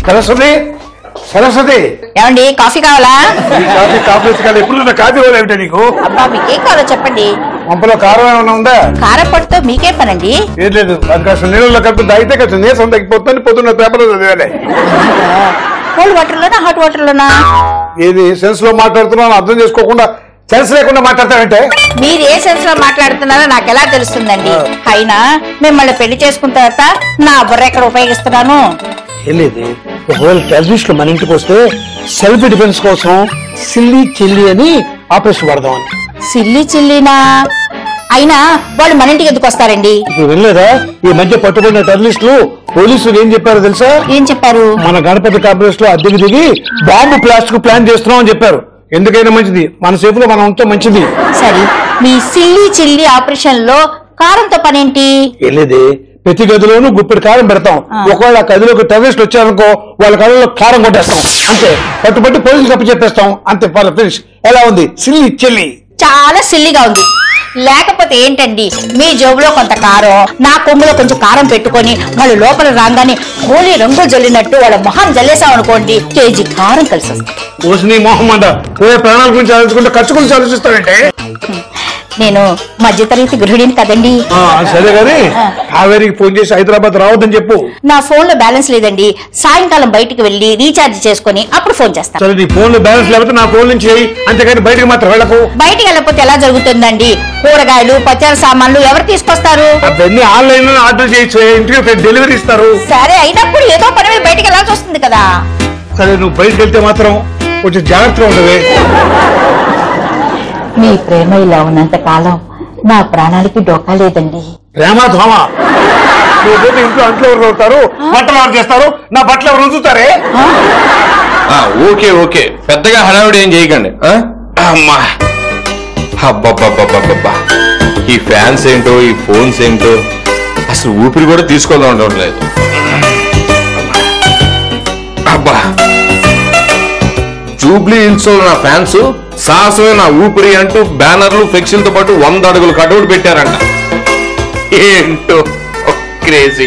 సరస్వతి సరస్వతి ఏమండి కాఫీ కావాలా? కాఫీ ఎప్పుడు కాఫీ ఏమిటా నీకు? అబ్బా మీకేం కావాలో చెప్పండి. పంపలో కారం ఏమైనా ఉందా? కారపొడితో మీకే పనండి. ఏం లేదు, కాస్త నీళ్ళలో కలిపి తాగితే కాస్త నీరసం తగ్గిపోతుంది. పొద్దున్న పేపర్లో చదివాలే. కోల్డ్ వాటర్ లోనా హాట్ వాటర్ లోనా? ఏది సెన్స్ లో మాట్లాడుతున్నాను అర్థం చేసుకోకుండా సెన్స్ లేకుండా మాట్లాడతానంటే? మీరు ఏ సెన్స్ లో మాట్లాడుతున్నారో నాకు ఎలా తెలుస్తుందండి? అయినా మిమ్మల్ని పెళ్లి చేసుకున్న తర్వాత నా బుర్ర ఎక్కడ ఉపయోగిస్తున్నాను? ఏం లేదు, ఒకవేళ టెర్రరిస్ట్ లో మన ఇంటికి వస్తే సెల్ఫ్ డిఫెన్స్ కోసం సిల్లీ చిల్లీ అని ఆపరేషన్ పడదామని. సిల్లీ చిల్లీనా? అయినా వాళ్ళు మన ఇంటికి ఎందుకు వస్తారండి? ఇప్పుడు వెళ్ళలేదా ఈ మధ్య పట్టుకున్న టెర్రరిస్టులు పోలీసులు ఏం చెప్పారో తెలుసా? ఏం చెప్పారు? మన గణపతి కాంప్లెక్స్ లో అద్దెకి దిగి బాంబు ప్లాస్టిక్ ప్లాన్ చేస్తున్నాం అని చెప్పారు. ఎందుకైనా మంచిది, మన సేఫ్ లో మనం ఉంటే మంచిది. సరే, మీ సిల్లీ చిల్లీ ఆపరేషన్ లో కారంతో పనేంటి? వెళ్ళేది ప్రతి గదిలోనూ గుప్పిడి కారం పెడతాం. ఒకవేళ ఆ గదిలోకి టెర్రరిస్ట్ వచ్చారనుకో వాళ్ళ కళ్ళలో కారం కొట్టేస్తాం. అంతే, పట్టుబట్టి పోలీసులకు అప్పు చెప్పేస్తాం. అంతే, ఫినిష్. ఎలా ఉంది సిల్లీ చిల్లీ? చాలా సిల్లీగా ఉంది. లేకపోతే ఏంటండి, మీ జోబులో కొంత కారం, నా కొమ్ములో కొంచెం కారం పెట్టుకొని వాళ్ళు లోపల రాగానే హోలీ రంగు జల్లినట్టు వాళ్ళ మొహం జల్లేసాం అనుకోండి, కేజీ కారం కలిసి వస్తుంది. మొహం అంట పోయే ప్రాణాల గురించి ఆలోచించుకుంటే ఖర్చు గురించి ఆలోచిస్తానంటే? నేను మధ్యతరగతి గృహిణిని కదండి. సరే గానీ కావేరికి ఫోన్ చేసి హైదరాబాద్ రావద్దని చెప్పు. నా ఫోన్ లో బ్యాలెన్స్ లేదండి, సాయంకాలం బయటికి వెళ్లి రీఛార్జ్ చేసుకుని అప్పుడు ఫోన్ చేస్తాను. సరే, నీ ఫోన్ లో బ్యాలెన్స్ లేకపోతే నా ఫోన్ నుంచి చేయి, అంతేగాని బయటకు మాత్రం వెళ్ళకు. బయటికి వెళ్ళకపోతే ఎలా జరుగుతుందండి? కూరగాయలు పచార సామాన్లు ఎవరు తీసుకొస్తారు? అవన్నీ ఆన్లైన్ లో ఆర్డర్ చేయొచ్చు, ఇంటికి డెలివరీ ఇస్తారు. సరే, అయినప్పుడు ఏదో పని మీద బయటికి వెళ్ళాల్సి వస్తుంది కదా. సరే, నువ్వు బయటకు వెళ్తే మాత్రం కొంచెం జాగ్రత్తగా ఉండవే. మీ ప్రేమ ఇలా ఉన్నంత కాలం నా ప్రాణానికి డోకా లేదండి. ప్రేమ ధోమ నువ్వు ఇంట్లో అంట్లో ఎవరు అవుతారు, బట్టలు ఎవరు చేస్తారు, నా బట్టలు ఎవరు రుద్దుతారే? ఓకే ఓకే, పెద్దగా హడావిడి ఏం చేయకండి. అమ్మా, అబ్బబ్బబ్బబ్బబ్బా, ఈ ఫ్యాన్స్ ఏంటో ఈ ఫోన్స్ ఏంటో అసలు ఊపిరి కూడా తీసుకోవాలని లేదు. అబ్బా, జూబ్లీ హిల్స్ నా ఫ్యాన్స్ సాహసమే నా ఊపిరి అంటూ బ్యానర్లు ఫ్లెక్సీలతో పాటు 100 అడుగులు కటౌట్ పెట్టారంట. ఏంటో క్రేజీ.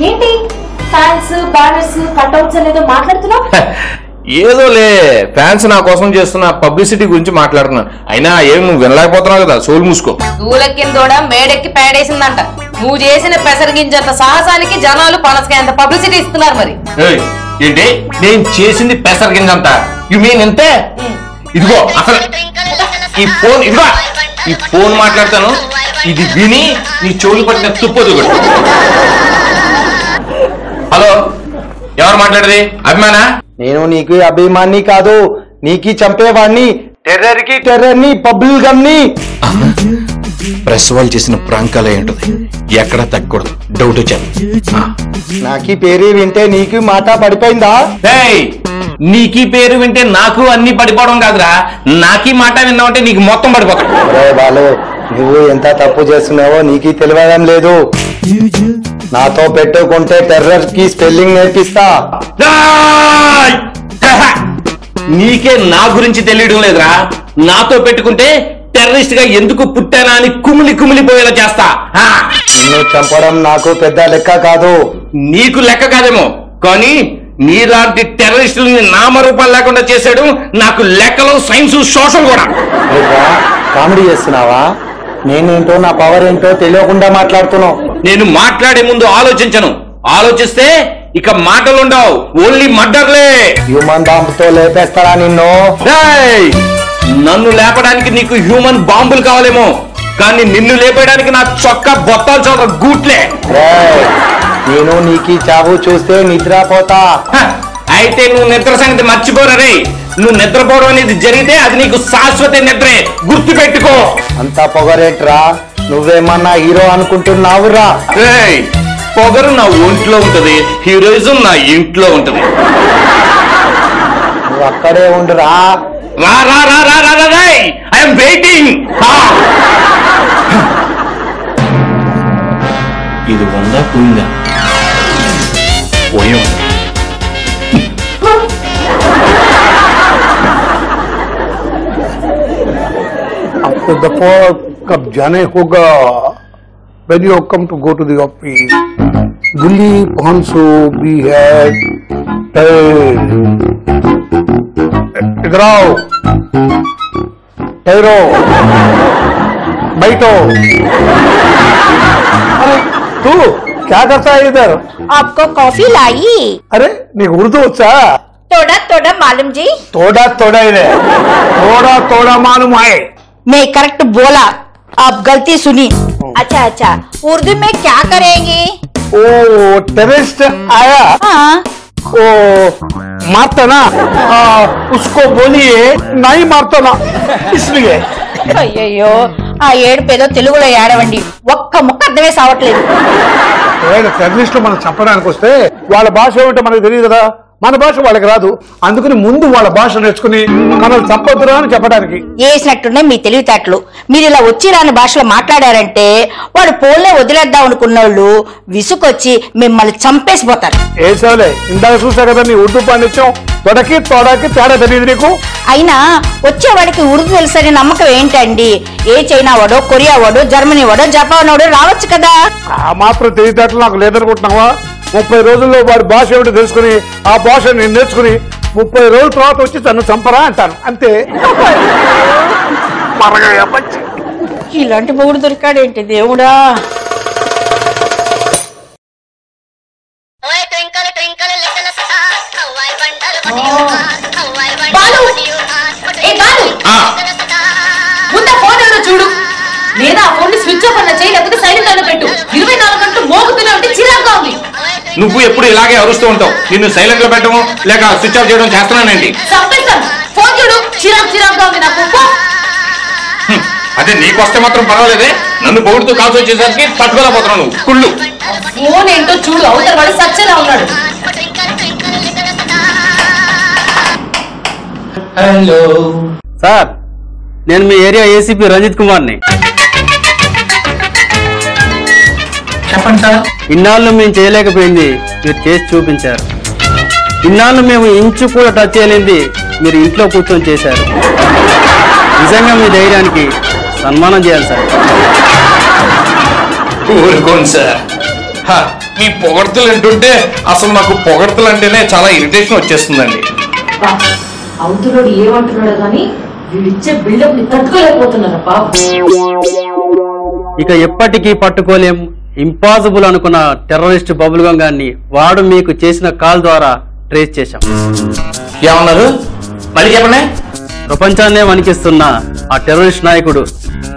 ఏంటి ఫ్యాన్స్ బ్యానర్స్ కటౌట్స్ అనేదో మాట్లాడుతున్నావు? ఏదోలే, ఫ్యాన్స్ నా కోసం చేస్తున్న పబ్లిసిటీ గురించి మాట్లాడుతున్నాను. అయినా ఏం నువ్వు వినలేకపోతున్నావు కదా, సోలు మూసుకో. దూలెక్కిందోడ మేడెక్కి పేడేసిందంట. నువ్వు చేసిన పెసరగింజంత సాహసానికి జనాలు పనసకాయంత పబ్లిసిటీ ఇస్తున్నారు. మరి ఏంటి నేను చేసింది పెసరగింజంత? యు మీన్ ఎంతే? ఇదిగో అసలు ఈ ఫోన్ మాట్లాడతాను, ఇది విని నీ చెవులు పట్టిన తుప్పదు. హలో, ఎవరు మాట్లాడేది? అభిమానా? నేను నీకు అభిమాని కాదు, నీకి చంపేవాడిని, టెర్రర్ కి టెర్రర్ ని, పబ్లిక్ గమ్ ని. ప్రెస్ వాళ్ళు చేసిన ప్రాంకాలే ఉంటుంది, ఎక్కడ తగ్గకూడదు. డౌట్ వచ్చాను. నాకి పేరు వింటే నీకు మాట పడిపోయిందా? నీకీ పేరు వింటే నాకు అన్ని పడిపోవడం కాదురా, నాకీ మాట విన్నావంటే నీకు మొత్తం పడిపోతాడు. బాలు, నువ్వు ఎంత తప్పు చేస్తున్నావో నీకు తెలియడం లేదు. నాతో పెట్టుకుంటే టెర్రర్ కి స్పెల్లింగ్ నేర్పిస్తా. నీకే నా గురించి తెలియడం లేదురా. నాతో పెట్టుకుంటే టెర్రరిస్ట్ గా ఎందుకు పుట్టానా అని కుమిలిపోయేలా చేస్తా. నిన్ను చంపడం నాకు పెద్ద లెక్క కాదు. నీకు లెక్క కాదేమో, కానీ నీలాంటి టెర్రరిస్టులని నామరూపాలు లేకుండా చేశాడు నాకు లెక్కలు, సైన్స్, సోషల్ కూడా. కామెడీ చేస్తున్నావా? నేనేంటో నా పవర్ ఏంటో తెలియకుండా మాట్లాడుతున్నావు. నేను మాట్లాడే ముందు ఆలోచించను, ఆలోచిస్తే ఇక మాటలుండవు, ఓన్లీ మర్డర్లే. హ్యూమన్ బాంబ్ తో లేపేస్తారా నిన్ను? నన్ను లేపడానికి నీకు హ్యూమన్ బాంబులు కావాలేమో, కానీ నిన్ను లేపేయడానికి నా చొక్కా బొత్తాలు చోట గూట్లే. నేను నీకు చావు చూస్తే నిద్రపోతా. అయితే నువ్వు నిద్ర సంగతి మర్చిపోరే. నువ్వు నిద్రపోవడం అనేది జరిగితే అది నీకు శాశ్వత నిద్రే, గుర్తు పెట్టుకో. అంతా పొగరేట్రా, నువ్వేమన్నా హీరో అనుకుంటున్నావురా? పొగరు నా ఒంట్లో ఉంటది, హీరోయిజం నా ఇంట్లో ఉంటది. నువ్వు అక్కడే ఉండురా. రా రా రా రా రా రా, ఐఎమ్ వెయిటింగ్. ఇది ఉందా పోయిందా? పోయాం. अब तो दफा कब जाने होगा. when you come to go to the office, Gulli, Ponso, we had इधर आओ, ठहरो, बैठो। अरे तू क्या करता है इधर? आपको कॉफी लाई? अरे नीకు ఉర్దూ వచ్చా? थोड़ा थोड़ा मालूम जी। थोड़ा थोड़ा ही है, थोड़ा थोड़ा मालूम है। मैं करेक्ट बोला, आप गलती सुनी। अच्छा अच्छा, उर्दू में क्या करेंगे? ओ टेररिस्ट आया, हाँ ओ मारता ना, उसको बोलिए नहीं मारता ना, इसलिए। అయ్యయ్యో ఆ ఏడుపేదో తెలుగులో ఏడవండి, ఒక్క ముక్క అర్థమే సావట్లేదు. టెర్రరిస్టులు మనం చెప్పడానికి వస్తే వాళ్ళ భాష ఏమిటో మనకు తెలియదు కదా, మన భాష వాళ్ళకి రాదు, అందుకని ముందు వాళ్ళ భాష నేర్చుకుని మనల్ని చంపొద్దురా అని చెప్పడానికి. వేసినట్టునే మీ తెలివితేటలు. మీరు ఇలా వచ్చి రాని భాషలో మాట్లాడారంటే వాడు పోలే వదిలేద్దాం అనుకున్న వాళ్ళు విసుకొచ్చి మిమ్మల్ని చంపేసిపోతారు. ఏసాలే, ఇందాక చూసా కదా నీ ఉర్దూ పాండిత్యం, తొడకి తోడకి తేడా తెలియదు నీకు. అయినా వచ్చేవాడికి ఉర్దూ తెలుసని నమ్మకం ఏంటండి? ఏ చైనా వాడో, కొరియా వాడో, జర్మనీ వాడో, జపాన్ వాడో రావచ్చు కదా. ఆ మాత్రం తెలివితేటలు నాకు లేదనుకుంటున్నావా? 30 రోజుల్లో వాడి భాష ఏమిటో తెలుసుకుని ఆ భాష నేను నేర్చుకుని 30 రోజుల తర్వాత వచ్చి తను చంపరా అంటాను, అంతే. ఇలాంటి మొగుడు దొరికాడేంటి దేవుడా. ముందు ఫోన్ ఎవరో చూడు, లేదా ఆ ఫోన్ స్విచ్ ఆఫ్ అన్న చేయి, లేకపోతే సైలెంట్ అన్న పెట్టు. 24 గంటలు మోగుతూనే ఉంటే చిరాగ్గా ఉంది. నువ్వు ఎప్పుడు ఇలాగే అరుస్తూ ఉంటావు. నిన్ను సైలెంట్ లో పెట్టడం లేక స్విచ్ ఆఫ్ చేయడం చేస్తున్నానండి. చంపేస్తాను. ఫోన్ చూడు, చిరాగ్గా ఉంది నాకు. అదే నీకు వస్తే మాత్రం పర్వాలేదే, నన్ను పొగుడుతూ కాల్సి వచ్చేసరికి తట్టుకోలేకపోతున్నావు నువ్వు కుళ్ళు. ఫోన్ ఏంటో చూడు, అవతల వాడు సచ్చేలా ఉన్నాడు. హలో సార్, నేను మీ ఏరియా ఏసీపీ రంజిత్ కుమార్ని. చెప్పండి సార్. ఇన్నాళ్ళు మేము చేయలేకపోయింది మీరు చేసి చూపించారు. ఇన్నాళ్ళు మేము ఇంచు కూడా టచ్ చేయలేంది మీరు ఇంట్లో కూర్చొని చేశారు. నిజంగా మీ ధైర్యానికి సన్మానం చేయాలి సార్. ఊరుకోండి సార్, మీ పొగడ్తలు అంటుంటే అసలు నాకు పొగడ్తలు అంటేనే చాలా ఇరిటేషన్ వచ్చేస్తుందండి. అవతలోడు ఏమంటున్నాడు కానీ వీడిచ్చే బిల్డప్ ని తట్టుకోలేకపోతున్నారా బాబు. ఇక ఎప్పటికీ పట్టుకోలేం, ఇంపాసిబుల్ అనుకున్న టెర్రరిస్ట్ బబుల్ గమ్ గారిని వాడు మీకు చేసిన కాల్ ద్వారా ట్రేస్ చేశాం. ఏమన్నారు మళ్ళీ చెప్పండి. ప్రపంచాన్నే వణికిస్తున్న ఆ టెర్రరిస్ట్ నాయకుడు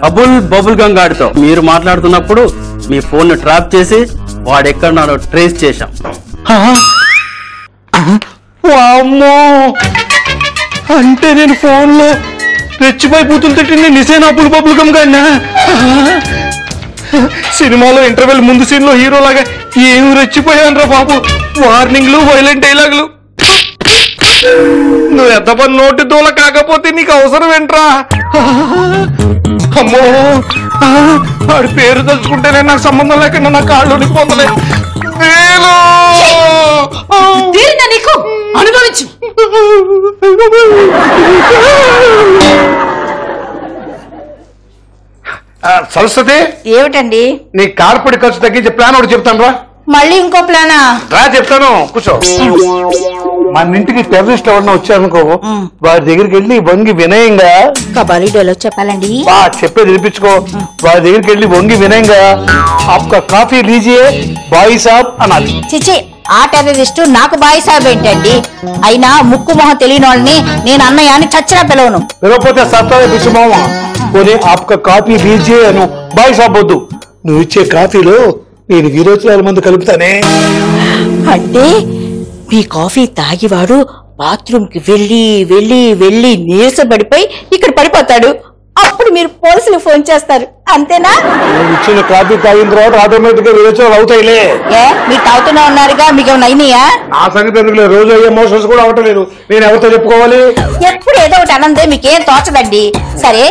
అబుల్ బబుల్ గమ్ గాడితో మీరు మాట్లాడుతున్నప్పుడు మీ ఫోన్ ను ట్రాప్ చేసి వాడెక్కడున్నాడో ట్రేస్ చేశాం. వామ్మో, అంటే నేను ఫోన్ లో రెచ్చిపోయి బూతులు తిట్టింది నిజేనా అబుల్ బబుల్ గమ్ గాడినా? సినిమాలో ఇంటర్వెల్ ముందు సీన్ లో హీరో లాగా ఏమి రెచ్చిపోయాను రా బాబు. వార్నింగ్లు, వైలెంట్ డైలాగులు. నువ్వు ఎంత పని నోటి దూల కాకపోతే నీకు అవసరం ఏంట్రా? అమ్మో, వాడి పేరు తలుచుకుంటేనే నాకు సంబంధం లేకుండా నా కాళ్ళు పొందలే. నీకు అనుభవించు. సరస్వతి, ఏమిటండి? నీ కార్పొడి ఖర్చు తగ్గించే ప్లాన్ ఒకటి చెప్తాను రా. మళ్ళీ ఇంకో ప్లానా? రా చెప్తాను, కూర్చో. మన ఇంటికి టెర్రరిస్ట్ ఎవరన్నా వచ్చారనుకో, వాడి దగ్గరికి వెళ్ళి వంగి వినయంగా కబాలీ డైలాగ్ చెప్పాలండి. చెప్పేది వినిపించుకో. వాడి దగ్గరికి వెళ్ళి వంగి వినయంగా ఆప్కా కాఫీ లీజియే బాయ్ సాబ్ అనాలి. చిచి, ఆ టెర్రరిస్టు నాకు బాయ్ సాబ్ ఏంటండి? అయినా ముక్కు మొహం తెలియని వాళ్ళని నేను అన్నయ్య అని చచ్చినా పిలవను. పిలవపోతే సత్తావే పిచ్చిమామ. పోనీ ఆప్కా కాఫీ లీజియే అను, బాయ్ సాబ్ వద్దు. నువ్వు ఇచ్చే కాఫీలో నేను విరోచనాల మంది కలుపుతానే. అంటే మీ కాఫీ తాగివాడు బాత్రూమ్ కి వెళ్ళి వెళ్ళి వెళ్ళి నీరసపడిపోయి ఇక్కడ పడిపోతాడు. అప్పుడు మీరు పోలీసులు ఫోన్ చేస్తారు, అంతేనా? నేను ఇచ్చిన కాఫీ తాగిన తర్వాత ఆటోమేటిక్ గా విరోచనాలు అవుతాయిలే. ఏ, మీరు తాగుతూనే ఉన్నారుగా, మీకు ఏమైనా అయినాయా? ఆ సంగతి ఎందుకులే, రోజు అయ్యే మోషన్స్ కూడా అవటలేదు. నేను ఎవరితో చెప్పుకోవాలి? ఎప్పుడు ఏదో ఒకటి అనందే మీకేం తోచదండి. సరే,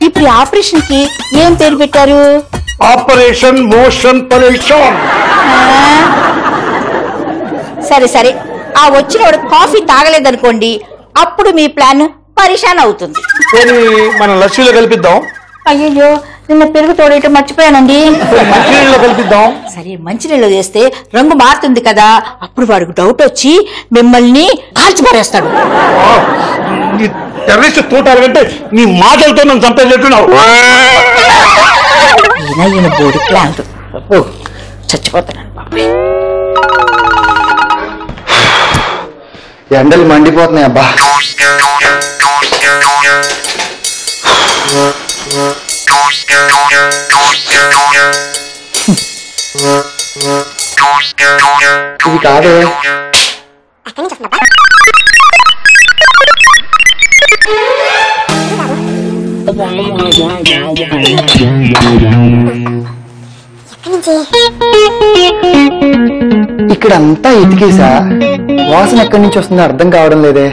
ఇప్పుడు ఆపరేషన్ కి ఏం పేరు పెట్టారు? ఆపరేషన్ మోషన్ పరేషన్. సరే సరే, ఆ వచ్చినవాడు కాఫీ తాగలేదనుకోండి, అప్పుడు మీ ప్లాన్ పరిశాన్ అవుతుంది. మన లక్ష్మిలో కల్పిద్దాం. అయ్యో, నిన్న పెరుగు తోడేయటం మర్చిపోయానండి. మంచినీళ్ళలో కల్పిద్దాం. సరే మంచినీళ్ళు చేస్తే రంగు మారుతుంది కదా, అప్పుడు వాడికి డౌట్ వచ్చి మిమ్మల్ని కాల్చిపారేస్తాడు. ఈ టెర్రరిస్ట్ తోటాలంటే నీ మాటలతో నన్ను చంపేటట్టున్నావు. ఈయన బోడి ప్లాంట్ చచ్చిపోతాను బాబాయ్. ఎండలు మండిపోతున్నాయి అబ్బా. ఇది కాదే. ఇక్కడంతా ఇతికేసా, వాసన ఎక్కడి నుంచి వస్తుందో అర్థం కావడం లేదే.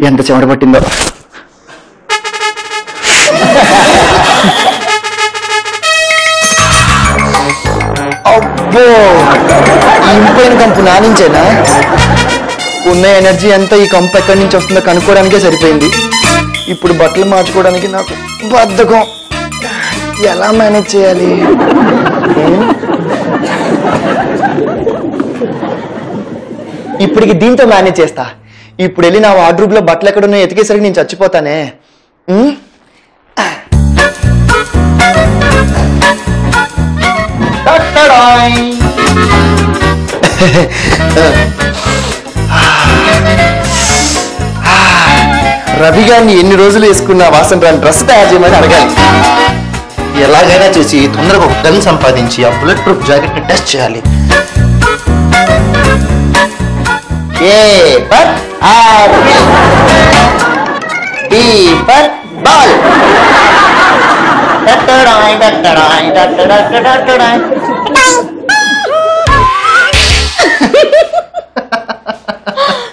ఎంత చెమట పట్టిందో. అబ్బో, ఇంపైన కంపు నా నుంచేనా? ఉన్న ఎనర్జీ అంతా ఈ కంపు ఎక్కడి నుంచి వస్తుందో కనుక్కోవడానికే సరిపోయింది. ఇప్పుడు బట్టలు మార్చుకోవడానికి నాకు బద్ధకం. ఎలా మేనేజ్ చేయాలి? ఇప్పటికి దీంతో మేనేజ్ చేస్తా. ఇప్పుడు వెళ్ళి నా వార్డ్రూబ్ లో బట్టలు ఎక్కడున్నాయో ఎతికేసరికి నేను చచ్చిపోతానే. రవి గారిని ఎన్ని రోజులు వేసుకున్న వాసన రాని డ్రెస్ తయారు చేయమని అడగాలి. ఎలాగైనా చేసి తొందరగా ఒక గన్ సంపాదించి ఆ బుల్లెట్ ప్రూఫ్ జాకెట్ ని టెస్ట్ చేయాలి. A for apple, B for ball.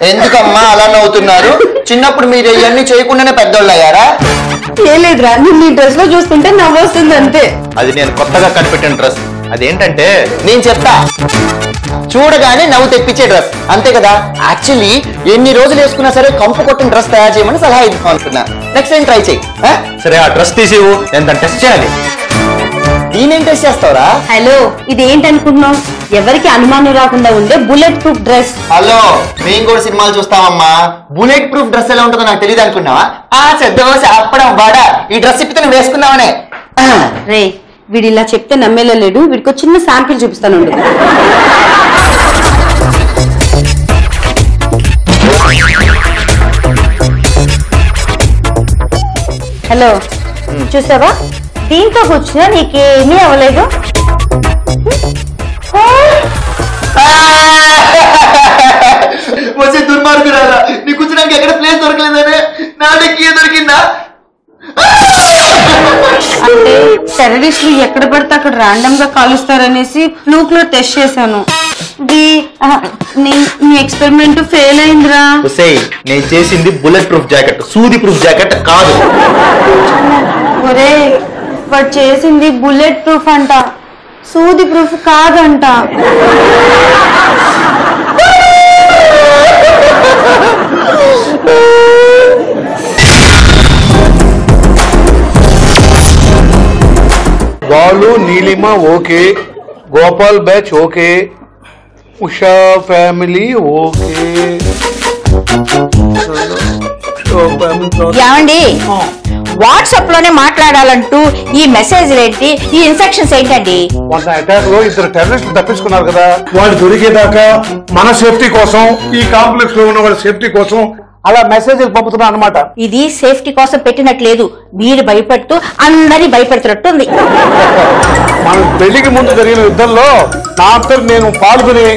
ఎందుకమ్మా అలా నవ్వుతున్నారు? చిన్నప్పుడు మీరు ఇవన్నీ చేయకుండానే పెద్దోళ్ళు అయ్యారా? ఏం లేదురా, నిన్ను ఈ డ్రెస్ లో చూస్తుంటే నవ్వు వస్తుంది అంతే. అది నేను కొత్తగా కనిపెట్టిన డ్రెస్. అదేంటంటే నేను చెప్తా, చూడగానే నవ్వు తెప్పించే డ్రెస్, అంతే కదా. యాక్చువల్లీ ఎన్ని రోజులు వేసుకున్నా సరే కంపు కొట్టిన డ్రెస్ తయారు చేయమని సలహా ఇద్దాం అనుకున్నా. నెక్స్ట్ టైం ట్రై చేయి. సరే ఆ డ్రెస్ తీసేవు, నేను దాన్ని టెస్ట్ చేయాలి. నేనేం టెస్ట్ చేస్తావురా? హలో, ఇది ఏంటనుకుంటున్నావు? ఎవరికి అనుమానం రాకుండా ఉండే బుల్లెట్ ప్రూఫ్ డ్రెస్. హలో, మేము కూడా సినిమాలు చూస్తామమ్మా. బుల్లెట్ ప్రూఫ్ డ్రెస్ ఎలా ఉంటుందో నాకు తెలియదు అనుకున్నావా? దోశ అప్పడం వడ ఈ డ్రెస్ ఇప్పితే నువ్వు వేసుకున్నావనే. రే, వీడు ఇలా చెప్తే నమ్మేలా లేడు. వీడికి చిన్న శాంపిల్ చూపిస్తాను. హలో, చూసావా? దీంతో కూర్చున్నా నీకేమీ అవ్వలేదు. వచ్చే దుర్మార్గురాలా, నీ కూర్చోడానికి ఎక్కడ ప్లేస్ దొరకలేదనే నాకి దొరికిందా? అంటే టెర్రరిస్టులు ఎక్కడ పడితే అక్కడ ర్యాండమ్ గా కాలుస్తారనేసి ఫ్లూక్ లో టెస్ట్ చేశాను. నీ ఎక్స్పెరిమెంట్ ఫెయిల్ అయిందిరా. నేను చేసింది బుల్లెట్ ప్రూఫ్ జాకెట్, సూది ప్రూఫ్ జాకెట్ కాదు. ఒరే, వాడు చేసింది బుల్లెట్ ప్రూఫ్ అంట, సూది ప్రూఫ్ కాదంట. Balu Neelima okay, Gopal batch okay, Usha family okay. ఏమండి, వాట్సాప్ లోనే మాట్లాడాలంటూ ఈ మెసేజ్ ఏంటి, ఈ ఇన్స్ట్రక్షన్స్ ఏంటండి? మొన్న అటాక్ లో ఇద్దరు టెర్రరిస్టులు తప్పించుకున్నారు కదా, వాళ్ళు దొరికేదాకా మన సేఫ్టీ కోసం, ఈ కాంప్లెక్స్ లో ఉన్న వాళ్ళ సేఫ్టీ కోసం అలా మెసేజ్ పంపుతున్నా అనమాట. ఇది సేఫ్టీ కోసం పెట్టినట్లేదు, మీరు భయపెడుతూ అందరినీ భయపెడుతున్నట్టుంది. మన పెళ్లికి ముందు జరిగిన యుద్ధంలో నా అంతటి నేను పాల్గొని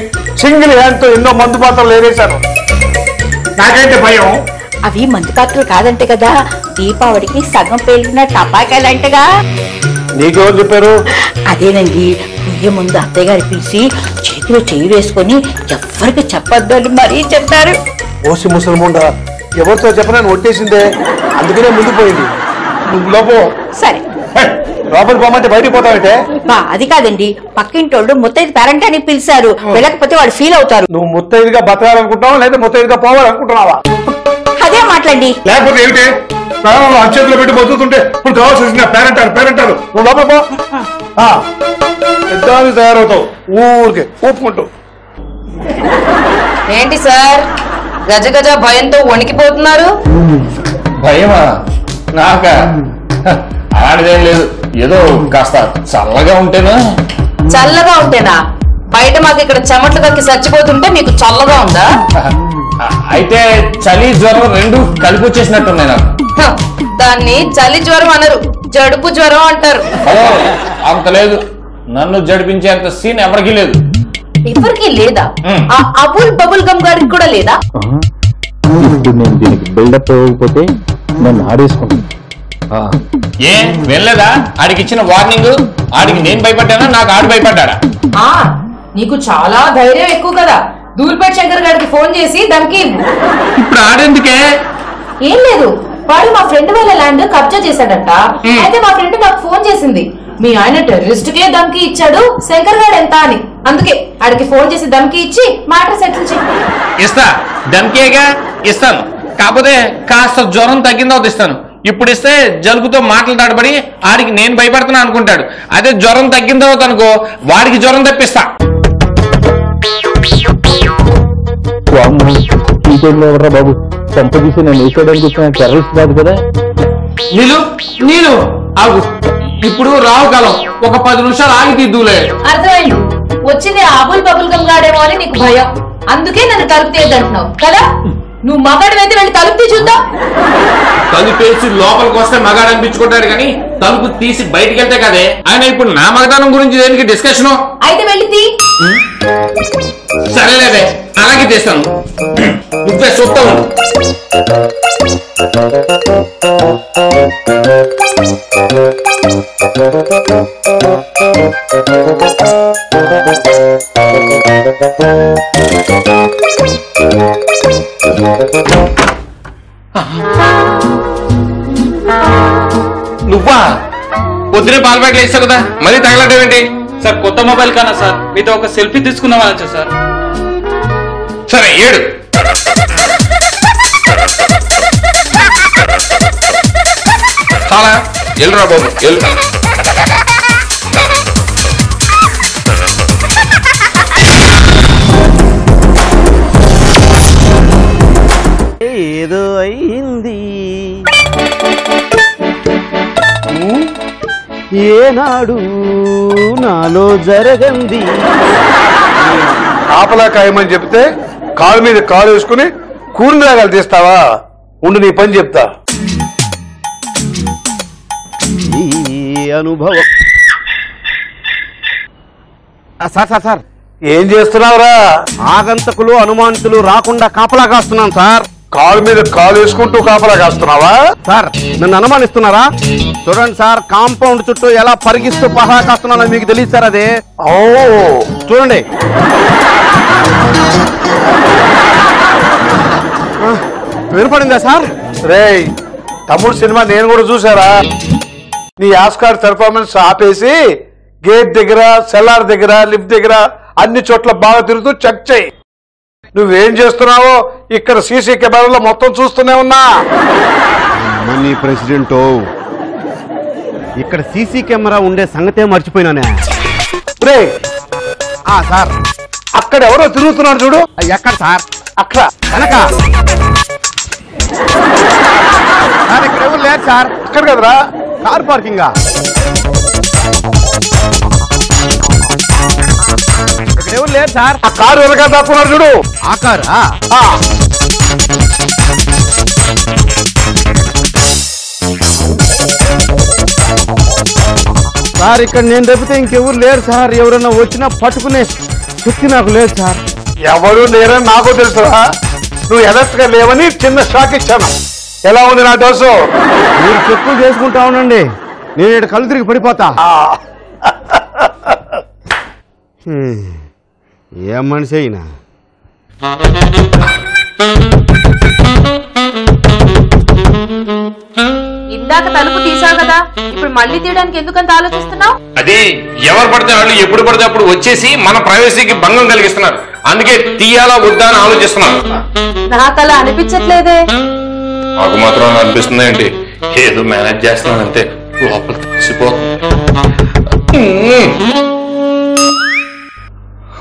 సింగిల్ హ్యాండ్ తో ఎన్నో మందు పాత్రలు ఏరేశాను. నాకైతే భయం. అవి మందు పాత్రలు కాదంటే కదా, దీపావళికి సగం పేలిన టపాకాయలంటగా. నీకెవరు చెప్పారు? అదేనండి, పొయ్యే ముందు అత్తయ్య గారు పిలిచి చేతిలో చేయి వేసుకొని ఎవ్వరికి చెప్పొద్దు అని మరీ చెప్పారు. ఓసి ముసల్ముండా, ఎవరితో చెప్పనని ఒట్టేసిందే, అందుకనే ముందు పోయింది. నువ్వు లోపో. సరే, లోపలికి పోమంటే బయటికి పోతావంటే? అది కాదండి, పక్కింటోళ్ళు ముత్తైదు పేరెంట్ అని పిలిచారు, వెళ్ళకపోతే వాడు ఫీల్ అవుతారు. నువ్వు ముత్తైదుగా బతకాలనుకుంటున్నావా లేదా ముత్తైదుగా పోవాలనుకుంటున్నావా? అదే మాట్లాడి. లేకపోతే ఏమిటి? ప్రాణాలు అచేతిలో పెట్టి బతుకుతుంటే ఇప్పుడు కావాల్సిన పేరెంటాలు నువ్వు లోపల పో. పెద్దాన్ని తయారవుతావు ఊరికే ఒప్పుకుంటూ. ఏంటి సార్ గజ గజ భయంతో వణికిపోతున్నారు? భయమా? నాకా? ఆడదేం లేదు, ఏదో కాస్త చల్లగా ఉంటేనా. చల్లగా ఉంటేనా? బయట మాకు ఇక్కడ చెమట్లు కక్కి చచ్చిపోతుంటే మీకు చల్లగా ఉందా? అయితే చలి జ్వరం రెండు కలిపి వచ్చేసినట్టున్నాయి నాకు. దాన్ని చలి జ్వరం అనరు, జడుపు జ్వరం అంటారు. అంత లేదు, నన్ను జడిపించేంత సీన్ ఎవరికీ లేదు. ఎవరికి లేదా? ఆ అబుల్ బబుల్ గమ్ గారికి కూడా లేదా? ఇప్పుడు నేను దీనికి బిల్డప్ ఇవ్వకపోతే నన్ను ఆడేసుకుంటాను. ఏ వెళ్ళలేదా? ఆడికి ఇచ్చిన వార్నింగ్. ఆడికి నేను భయపడ్డానా, నాకు ఆడు భయపడ్డా? నీకు చాలా ధైర్యం ఎక్కువ కదా. దూల్పేట్ శంకర్ గారికి ఫోన్ చేసి ధమ్కి ఇప్పుడు ఆడేందుకే? ఏం లేదు, వాడు మా ఫ్రెండ్ వాళ్ళ ల్యాండ్ కబ్జా చేశాడంట. అయితే మా ఫ్రెండ్ నాకు ఫోన్ చేసింది, మీ ఆయన టెర్రరిస్ట్ కే ధమ్కి ఇచ్చాడు, శంకర్ గారు ఎంత అని. అందుకే ఆడికి ఫోన్ చేసి ధమ్కి ఇచ్చి మ్యాటర్ సెటిల్ చేయి. ఇస్తా, ధమ్కేగా ఇస్తాను. కాకపోతే కాస్త జ్వరం తగ్గిందో ఇస్తాను. ఇప్పుడు ఇస్తే జలుబుతో మాటలు తడబడి ఆడికి నేను భయపడుతున్నా అనుకుంటాడు. అదే జ్వరం తగ్గిన తర్వాత అనుకో, వాడికి జ్వరం తెప్పిస్తా. ఎవరా బాబు చంప తీసి నేను వేసేయడానికి వచ్చిన టెర్రరిస్ట్ కాదు కదా. నీళ్ళు ఆగు, ఇప్పుడు రావు కాలం, ఒక 10 నిమిషాలు ఆగి తీద్దులే. అర్థమైంది, వచ్చింది అబుల్ బబుల్ గమ్ గాడేమో అని నీకు భయం, అందుకే నన్ను తలుపు తీయద్దంటున్నావు కదా. నువ్వు మగాడివైతే వెళ్ళి తలుపు తీ చూద్దాం. తలుపేసి లోపలికి వస్తే మగాడు అనిపించుకుంటాడు కానీ తలుపు తీసి బయటికి వెళ్తే కదే. ఆయన ఇప్పుడు నా మగదానం గురించి దేనికి డిస్కషన్? అయితే వెళ్ళి తీ. సరేలేదే, అలాగే చేస్తాను. నువ్వే చూస్తావు. నువ్వా? పొద్దునే పాల ప్యాకెట్లు వేస్తావు కదా, మళ్ళీ తగలటం ఏంటి? సార్ కొత్త మొబైల్ కానా సార్, మీతో ఒక సెల్ఫీ తీసుకుందామని సార్. సరే ఏడు. చాలా ఎల్లురా బాబు, ఎల్లు. ఏదో అయింది, ఏనాడు నాలో జరగంది. ఆపలా కాయమని చెప్తే కాలు మీద కాలు వేసుకుని కూలిరాగాలు తీస్తావా? ఉండి నీ పని చెప్తా. ఈ అనుభవం. సార్ ఏం చేస్తున్నావురా? ఆగంతకులు అనుమానితులు రాకుండా కాపలా కాస్తున్నాను సార్. కాలు మీద కాలు వేసుకుంటూ కాపలా కాస్తున్నావా? సార్ నన్ను అనుమానిస్తున్నారా? చూడండి సార్, కాంపౌండ్ చుట్టూ ఎలా పరిగిస్తూ పహరా కాస్తున్నానో మీకు తెలియదు సార్. అదే ఓ చూడండి. వినపడిందా సార్? రేయ్ తమ్ముడు సినిమా నేను కూడా చూసారా? నీ ఆస్కార్ పెర్ఫార్మెన్స్ ఆపేసి గేట్ దగ్గర, సెల్లార్ దగ్గర, లిఫ్ట్ దగ్గర అన్ని చోట్ల బాగా తిరుగుతూ చెక్ చేయి. నువ్వేం చేస్తున్నావో ఇక్కడ సీసీ కెమెరాలో మొత్తం చూస్తూనే ఉన్నా. మనీ ప్రెసిడెంట్, ఇక్కడ సీసీ కెమెరా ఉండే సంగతే మర్చిపోయినానే. రే సార్ అక్కడ ఎవరో తిరుగుతున్నాడు చూడు. ఎక్కడ సార్? అక్కడ వెనక సార్. ఇక్కడ ఎవరు లేదు సార్. అక్కడ కదరా, కార్ పార్కింగ్. ఇక్కడ ఎవరు లేదు సార్. ఆ కారు వెనక దాక్కున్నాడు చూడు. ఆ కారా? సార్ ఇక్కడ నేను తప్పితే ఇంకెవరు లేరు సార్. ఎవరైనా వచ్చినా పట్టుకునే శక్తి నాకు లేదు సార్. ఎవరు లేరని నాకు తెలుసురా. నువ్వు ఎలర్ట్ గా లేవని చిన్న షాక్ ఇచ్చాను. ఎలా ఉంది నా డోసు? మీరు చెప్పులు చేసుకుంటా ఉండండి, నేను ఇక్కడ కళ్ళు తిరిగి పడిపోతా. ఏం మనిషి అయినా. ఇందాక తలుపు తీసావు కదా, ఇప్పుడు మళ్ళీ తీయడానికి ఎందుకంత ఆలోచిస్తున్నావు? అది ఎవరు పడితే వాళ్ళు ఎప్పుడు పడితే అప్పుడు వచ్చేసి మన ప్రైవసీకి భంగం కలిగిస్తున్నారు. అందుకే తీయాలా వద్దా అని ఆలోచిస్తున్నారు. నాకు అలా అనిపించట్లేదే. నాకు మాత్రం అనిపిస్తుంది ఏంటి? ఏదో మేనేజ్ చేస్తున్నాను అంతే, లోపల తెలిసిపోతుంది.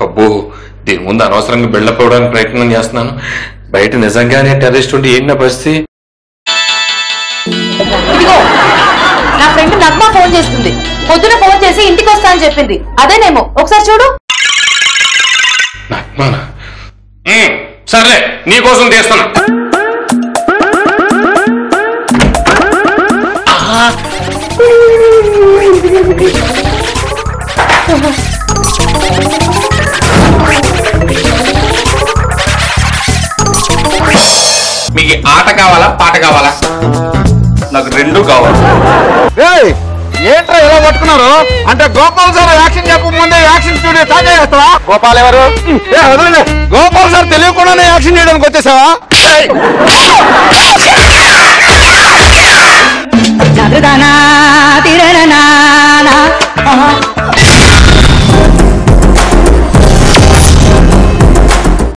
అబ్బో, దీని ముందు అనవసరంగా బిల్డప్ అవ్వడానికి ప్రయత్నం చేస్తున్నాను. బయట నిజంగానే టెర్రరిస్ట్ ఉంటే ఏంటి నా పరిస్థితి? ఇదిగో నా ఫ్రెండ్ నగ్మ ఫోన్ చేస్తుంది. పొద్దున ఫోన్ చేసి ఇంటికి వస్తా అని చెప్పింది. అదేనేమో, ఒకసారి చూడు. నగ్మానా? సర్లే, నీకోసం తీస్తున్నా. మీకు ఆట కావాలా పాట కావాలా? నాకు రెండు కావాలి. ఏంట్రా ఇలా పట్టుకున్నారు? అంటే గోపాల్ సార్ యాక్షన్ చెప్పకముందే యాక్షన్ స్టూడియో తాజా చేస్తావా? గోపాల్ ఎవరు? గోపాల్ సార్ తెలియకుండానే యాక్షన్ చేయడానికి వచ్చేసావా? చదుదానా